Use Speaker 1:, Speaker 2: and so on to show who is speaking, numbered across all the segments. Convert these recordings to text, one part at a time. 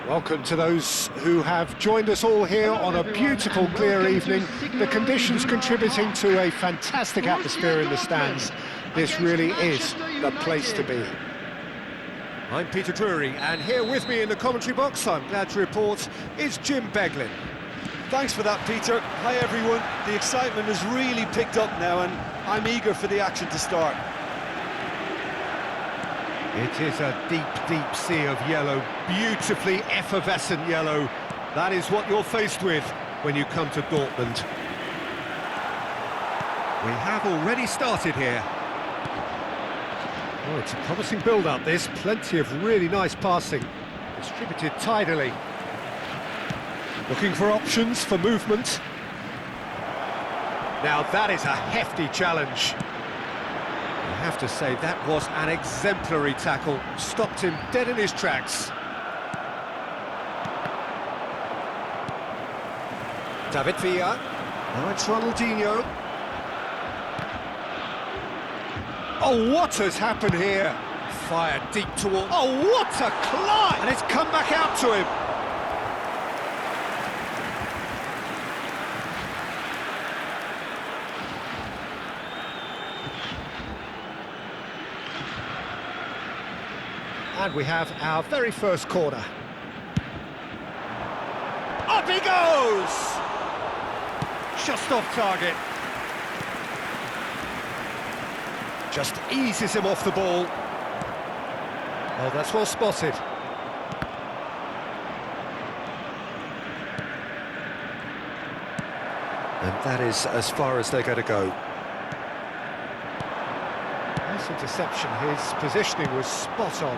Speaker 1: Welcome to those who have joined us all here on a beautiful, clear evening. The conditions contributing to a fantastic atmosphere in the stands. This really is the place to be. I'm Peter Drury, and here with me in the commentary box, I'm glad to report, is Jim Beglin.
Speaker 2: Thanks for that, Peter. Hi, everyone. The excitement has really picked up now, and I'm eager for the action to start.
Speaker 1: It is a deep, deep sea of yellow, beautifully effervescent yellow. That is what you're faced with when you come to Dortmund. We have already started here. Oh, it's a promising build-up, this. Plenty of really nice passing. Distributed tidily. Looking for options for movement. Now that is a hefty challenge. I have to say, that was an exemplary tackle. Stopped him dead in his tracks. David Villa. Now it's Ronaldinho. Oh, what has happened here? Fired deep toward... Oh, what a climb! And it's come back out to him. And we have our very first corner. Up he goes! Just off target. Just eases him off the ball. Oh, that's well spotted. And that is as far as they're going to go. Nice interception. His positioning was spot on.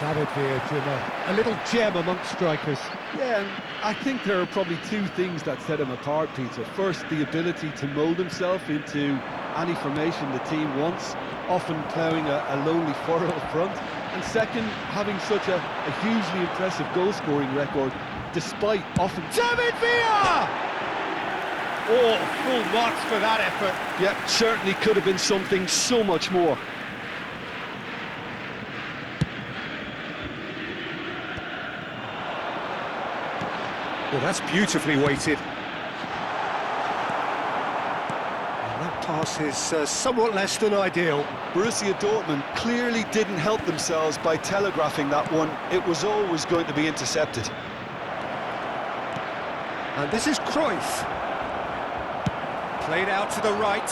Speaker 1: David Villa, a little gem amongst strikers.
Speaker 2: Yeah, and I think there are probably two things that set him apart, Peter. First, the ability to mould himself into any formation the team wants, often ploughing a lonely furrow up front. And second, having such a hugely impressive goal-scoring record, despite often...
Speaker 1: David Villa! Oh, full marks for that effort.
Speaker 2: Yeah, certainly could have been something so much more.
Speaker 1: Well, that's beautifully weighted. And that pass is somewhat less than ideal.
Speaker 2: Borussia Dortmund clearly didn't help themselves by telegraphing that one. It was always going to be intercepted.
Speaker 1: And this is Cruyff. Played out to the right.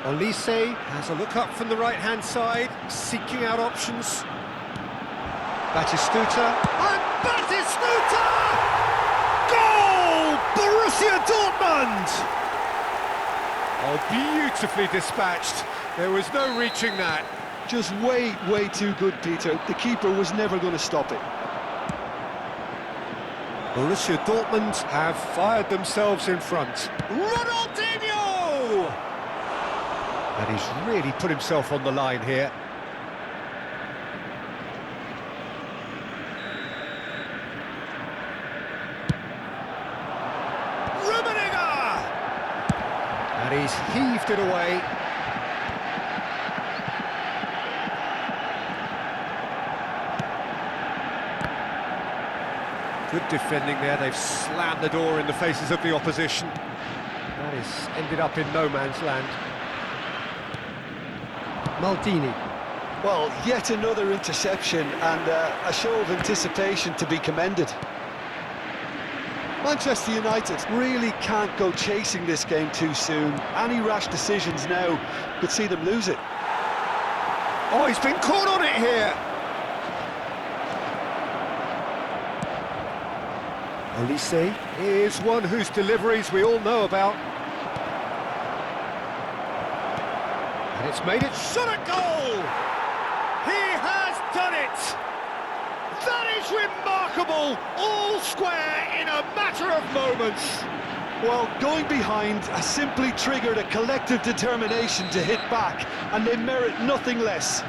Speaker 1: Olise has a look up from the right-hand side, seeking out options. Batistuta, and Batistuta! Goal! Borussia Dortmund! Oh, beautifully dispatched. There was no reaching that.
Speaker 2: Just way too good, Peter. The keeper was never going to stop it.
Speaker 1: Borussia Dortmund have fired themselves in front. Ronaldinho! And he's really put himself on the line here. And he's heaved it away. Good defending there. They've slammed the door in the faces of the opposition. That is ended up in no man's land. Maldini.
Speaker 2: Well, yet another interception and a show of anticipation to be commended. Manchester United really can't go chasing this game too soon. Any rash decisions now could see them lose it.
Speaker 1: Oh, he's been caught on it here. Olise is one whose deliveries we all know about. And it's made it shot at goal! He has done it! That is remarkable! All square in a matter of moments.
Speaker 2: Well, going behind has simply triggered a collective determination to hit back, and they merit nothing less.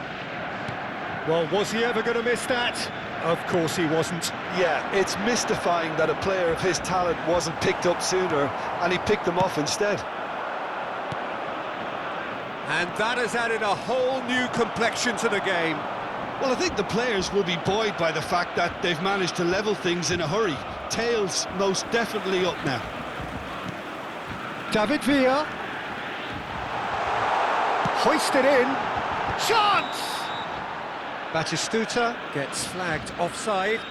Speaker 1: Well, was he ever going to miss that? Of course he wasn't.
Speaker 2: Yeah, it's mystifying that a player of his talent wasn't picked up sooner, and he picked them off instead.
Speaker 1: And that has added a whole new complexion to the game.
Speaker 2: Well, I think the players will be buoyed by the fact that they've managed to level things in a hurry. Tails most definitely up now.
Speaker 1: David Villa. Hoisted in. Chance! Batistuta gets flagged offside.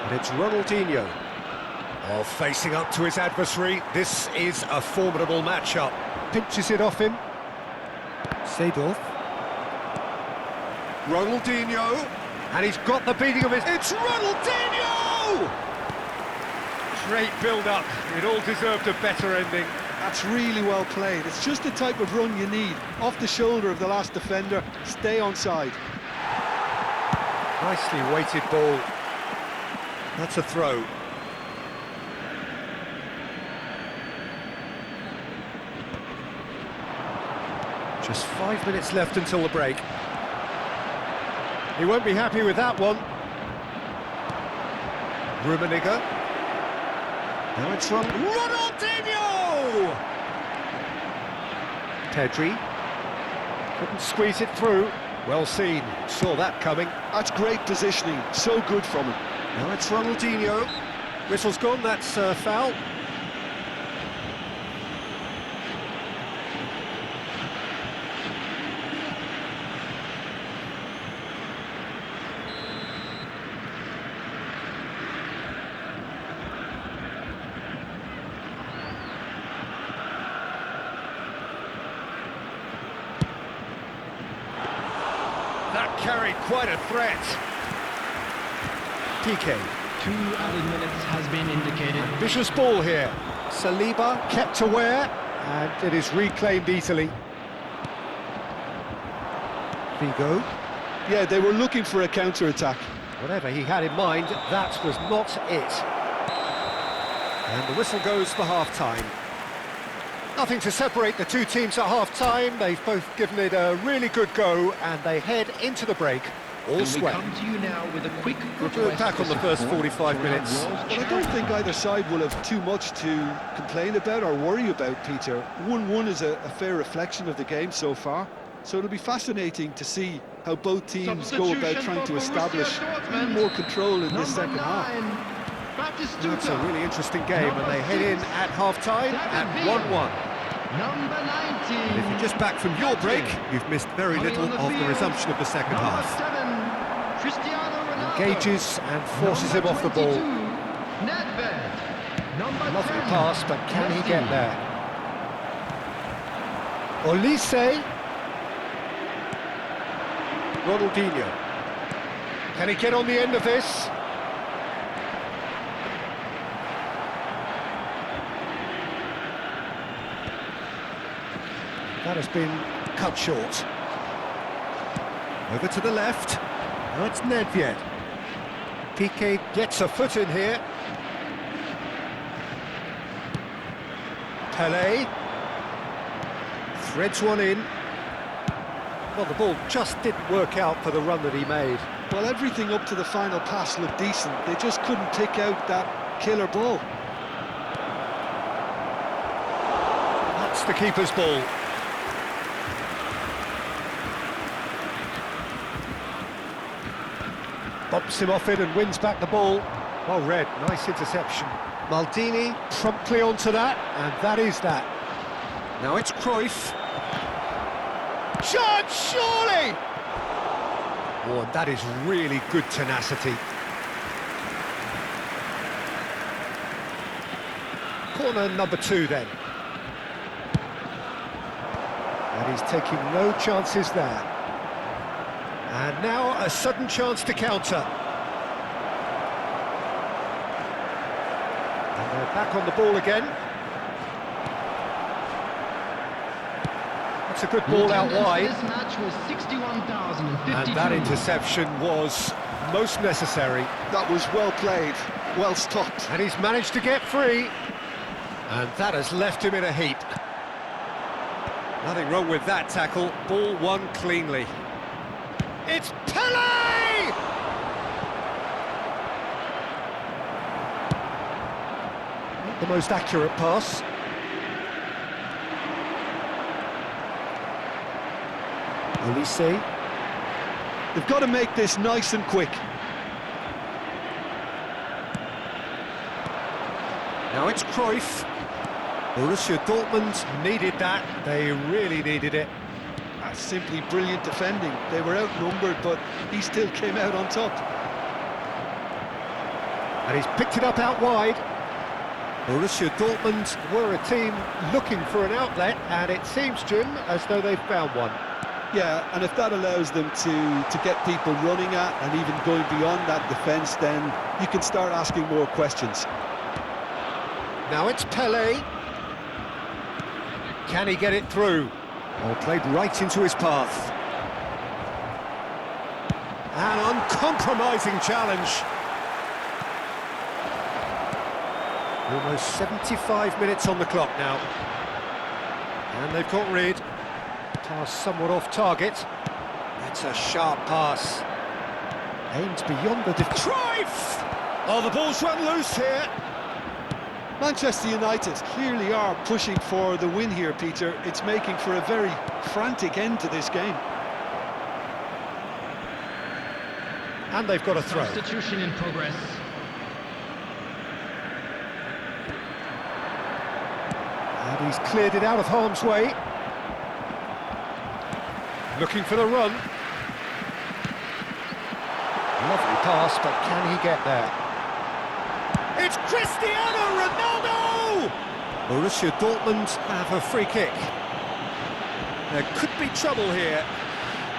Speaker 1: And it's Ronaldinho. Oh, facing up to his adversary. This is a formidable matchup. Pinches it off him. Seedorf. Ronaldinho. And he's got the beating of his... It's Ronaldinho! Great build-up. It all deserved a better ending.
Speaker 2: That's really well played. It's just the type of run you need. Off the shoulder of the last defender. Stay onside.
Speaker 1: Nicely weighted ball. That's a throw. Just 5 minutes left until the break. He won't be happy with that one. Rummenigge. Now it's from Ronaldinho! Pedri. Couldn't squeeze it through. Well seen. Saw that coming.
Speaker 2: That's great positioning. So good from him.
Speaker 1: Now it's Ronaldinho. Whistle's gone, that's foul. That carried quite a threat. PK.
Speaker 3: 2 added minutes has been indicated.
Speaker 1: Ambitious ball here. Saliba kept aware, and it is reclaimed easily. Figo.
Speaker 2: Yeah, they were looking for a counter-attack.
Speaker 1: Whatever he had in mind, that was not it. And the whistle goes for half-time. Nothing to separate the two teams at half-time. They've both given it a really good go, and they head into the break all
Speaker 3: We
Speaker 1: sweat.
Speaker 3: come to you now with a quick
Speaker 1: We're back on the first 45 minutes.
Speaker 2: Well, I don't think either side will have too much to complain about or worry about, Peter. 1-1 is a fair reflection of the game so far. So it'll be fascinating to see how both teams go about trying to establish more control in this second half.
Speaker 1: That's a really interesting game, and they head in at half-time at 1-1.
Speaker 3: Number 19.
Speaker 1: And if you're just back from your break, you've missed very little of the resumption of the second half. Engages and forces him off the ball. Lovely pass, but can he get there? Olise. Ronaldinho. Can he get on the end of this? That has been cut short. Over to the left. Now it's Nedved. Piqué gets a foot in here. Pelé. Threads one in. Well, the ball just didn't work out for the run that he made.
Speaker 2: Well, everything up to the final pass looked decent. They just couldn't pick out that killer ball.
Speaker 1: That's the keeper's ball. Bumps him off it and wins back the ball. Well read, nice interception. Maldini promptly onto that, and that is that. Now it's Cruyff. Chance, surely! Oh, and that is really good tenacity. Corner number 2 then. And he's taking no chances there. And now a sudden chance to counter. And they're back on the ball again. That's a good ball out wide.
Speaker 3: This match was 61,050.
Speaker 1: And that interception was most necessary.
Speaker 2: That was well played, well stopped.
Speaker 1: And he's managed to get free. And that has left him in a heap. Nothing wrong with that tackle. Ball won cleanly. It's Pelé! the most accurate pass. Olise.
Speaker 2: They've got to make this nice and quick.
Speaker 1: Now it's Cruyff. Borussia Dortmund needed that. They really needed it.
Speaker 2: That's simply brilliant defending. They were outnumbered, but he still came out on top.
Speaker 1: And he's picked it up out wide. Borussia Dortmund were a team looking for an outlet, and it seems, Jim, as though they've found one.
Speaker 2: Yeah, and if that allows them to get people running at and even going beyond that defence, then you can start asking more questions.
Speaker 1: Now it's Pele. Can he get it through? Oh, played right into his path. An uncompromising challenge. Almost 75 minutes on the clock now. And they've got rid. Pass somewhat off target. That's a sharp pass. Aimed beyond the Cruyff! Oh, the ball's run loose here.
Speaker 2: Manchester United clearly are pushing for the win here, Peter. It's making for a very frantic end to this game.
Speaker 1: And they've got a throw.
Speaker 3: Substitution in progress.
Speaker 1: And he's cleared it out of harm's way. Looking for the run. Lovely pass, but can he get there? It's Cristiano Ronaldo! Borussia Dortmund have a free kick. There could be trouble here,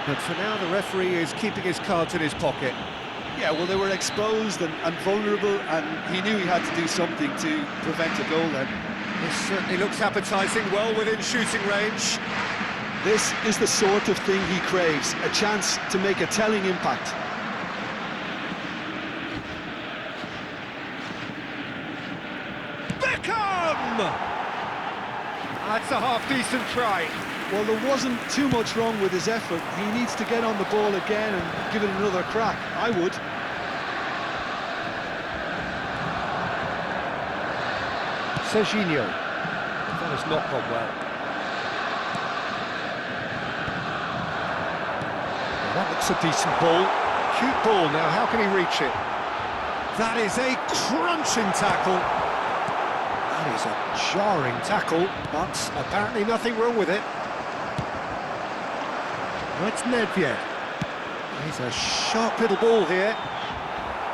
Speaker 1: but for now the referee is keeping his cards in his pocket.
Speaker 2: Yeah, well, they were exposed and vulnerable, and he knew he had to do something to prevent a goal then.
Speaker 1: This certainly looks appetising, well within shooting range.
Speaker 2: This is the sort of thing he craves, a chance to make a telling impact.
Speaker 1: That's a half-decent try.
Speaker 2: Well, there wasn't too much wrong with his effort. He needs to get on the ball again and give it another crack. I would.
Speaker 1: Serginho. That has not gone well. Well, that looks a decent ball. Cute ball. Now, how can he reach it? That is a crunching tackle. That is a jarring tackle, but apparently nothing wrong with it. That's Nedved. He's a sharp little ball here.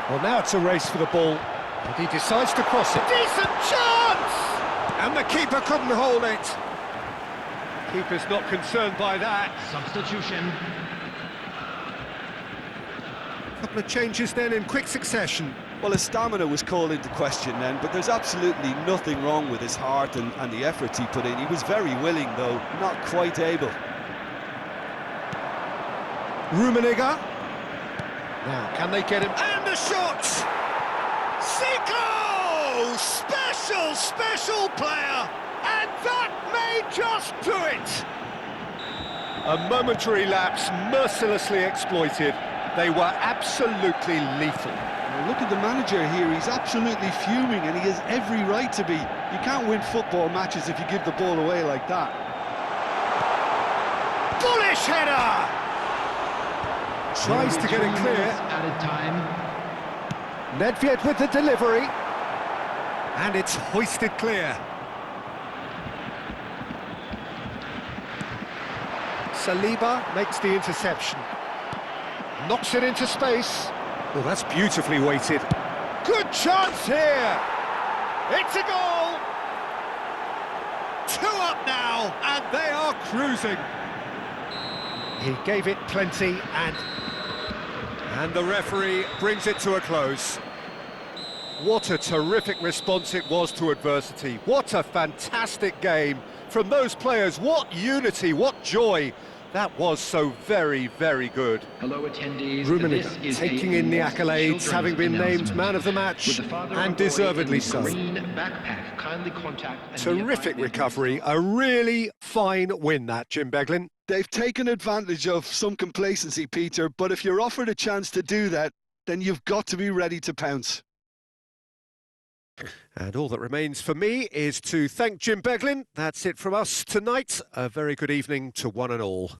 Speaker 1: Well, now it's a race for the ball, and he decides to cross it. Decent chance! And the keeper couldn't hold it. Keeper's not concerned by that.
Speaker 3: Substitution.
Speaker 1: Couple of changes then in quick succession.
Speaker 2: Well, his stamina was called into question then, but there's absolutely nothing wrong with his heart and the efforts he put in. He was very willing, though, not quite able.
Speaker 1: Rummenigge. Now, can they get him? And the shot! Zico! Special player! And that may just do it! A momentary lapse, mercilessly exploited. They were absolutely lethal.
Speaker 2: Look at the manager here, he's absolutely fuming and he has every right to be. You can't win football matches if you give the ball away like that.
Speaker 1: Bullish header! Tries to get it clear.
Speaker 3: Added time.
Speaker 1: Nedved with the delivery. And it's hoisted clear. Saliba makes the interception. Knocks it into space. Well, that's beautifully weighted. Good chance here! It's a goal! 2 up now, and they are cruising. He gave it plenty, and the referee brings it to a close. What a terrific response it was to adversity. What a fantastic game from those players. What unity, what joy. That was so very, very good.
Speaker 3: Hello, attendees.
Speaker 1: Rummenigge taking in the accolades, having been named man of the match, and deservedly so.
Speaker 3: Green backpack. Kindly contact.
Speaker 1: Terrific recovery, a really fine win that, Jim Beglin.
Speaker 2: They've taken advantage of some complacency, Peter, but if you're offered a chance to do that, then you've got to be ready to pounce.
Speaker 1: And all that remains for me is to thank Jim Beglin. That's it from us tonight. A very good evening to one and all.